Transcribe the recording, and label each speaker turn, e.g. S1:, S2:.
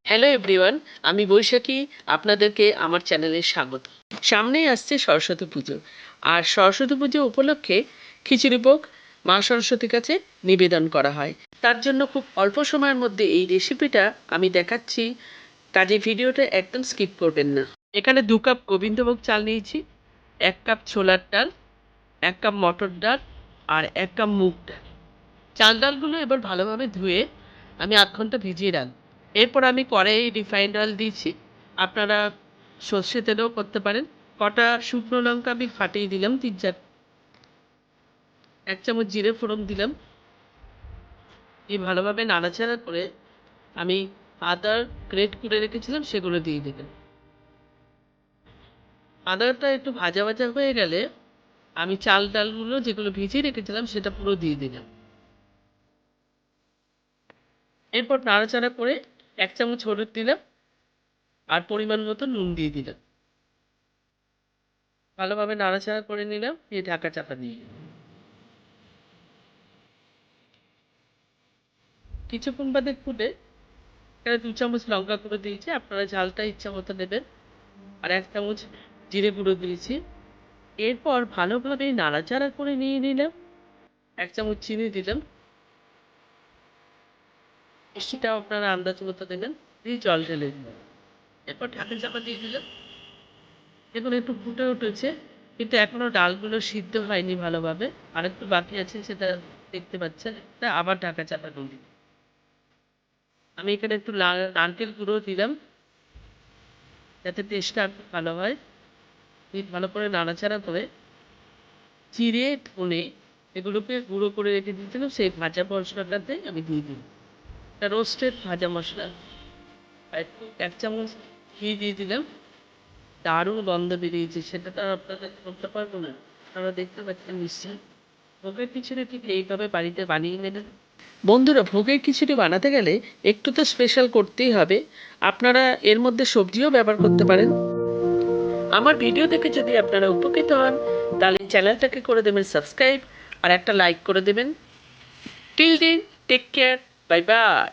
S1: Hello everyone, আমি বৈশাখী। আপনাদেরকে আমার চ্যানেলে স্বাগত। সামনেই আসছে সরস্বতী পুজো, আর সরস্বতী পুজো উপলক্ষে খিচুড়ি ভোগ মা সরস্বতীর কাছে নিবেদন করা হয়। তার জন্য খুব অল্প সময়ের মধ্যে এই রেসিপিটা আমি দেখাচ্ছি, কাজে ভিডিওটা একদম স্কিপ করবেন না। এখানে 2 কাপ গোবিন্দভোগ চাল নিয়েছি, 1 কাপ ছোলার ডাল, 1 কাপ মটর ডাল আর 1 কাপ মুগ ডাল। চাল ডালগুলো এবার ভালোভাবে ধুয়ে আমি 8 ঘন্টা ভিজিয়ে রাখব। এরপর আমি কড়াইয়ে রিফাইন্ড অয়েল দিয়েছি, আপনারা সর্ষে তেলেও করতে পারেন। কটা শুকনো লঙ্কা আমি ফাটিয়ে দিলাম 3-4, 1 চামচ জিরে ফোড়ন দিলাম। দিয়ে ভালোভাবে নাড়াচাড়া করে আমি আদার গ্রেট করে রেখেছিলাম সেগুলো দিয়ে দিলাম। আদাটা একটু ভাজা ভাজা হয়ে গেলে আমি চাল ডালগুলো যেগুলো ভিজিয়ে রেখেছিলাম সেটা পুরো দিয়ে দিলাম। এরপর নাড়াচাড়া করে 1 চামচ হলুদ দিলাম আর পরিমাণ মতো নুন দিয়ে দিলাম। ভালোভাবে নাড়াচাড়া করে নিলাম, দিয়ে ঢাকা চাপা দিয়ে কিছুক্ষণ বাদে ফুটে এখানে 2 চামচ লঙ্কা গুঁড়ো দিয়েছি, আপনারা ঝালটা ইচ্ছা মতো নেবেন, আর 1 চামচ জিরে গুঁড়ো দিয়েছি। এরপর ভালোভাবে নাড়াচাড়া করে নিয়ে নিলাম, 1 চামচ চিনি দিলাম, মিষ্টিটাও আপনারা আন্দাজ মতো দেবেন, দিয়ে জল ঢেলে দিলাম। এরপর ঢাকা চাপা দিয়ে দিলাম। দেখুন একটু ফুটে উঠেছে, কিন্তু এখনো ডালগুলো সিদ্ধ হয়নি ভালোভাবে, আর একটু বাকি আছে সেটা দেখতে পাচ্ছেন। আবার ঢাকা চাপা দিয়ে দিলাম। আমি এখানে একটু নারকেল গুঁড়ো দিলাম যাতে টেস্টটা একটু ভালো হয়। ভালো করে নাড়াচাড়া করে জিরে ধনে এগুলোকে গুঁড়ো করে রেখে দিয়েছিলাম সেই ভাজা মশলাটাতে আমি দিয়ে দিই। এটা রোস্টেড ভাজা মশলা। আর একটু 1 চামচ ঘি দিয়ে দিলাম। দারুণ গন্ধ বেরিয়েছে, সেটা তো আর আপনাদের বলতে পারবো না, আপনারা দেখতে পাচ্ছেন নিশ্চয়ই। ভোগের খিচুড়ি ঠিক এইভাবে বাড়িতে বানিয়ে নেবেন। বন্ধুরা, ভোগের খিচুড়ি বানাতে গেলে একটু তো স্পেশাল করতেই হবে। আপনারা এর মধ্যে সবজিও ব্যবহার করতে পারেন। আমার ভিডিও দেখে যদি আপনারা উপকৃত হন তাহলে চ্যানেলটাকে করে দেবেন সাবস্ক্রাইব আর একটা লাইক করে দেবেন। Till then, take care, bye by.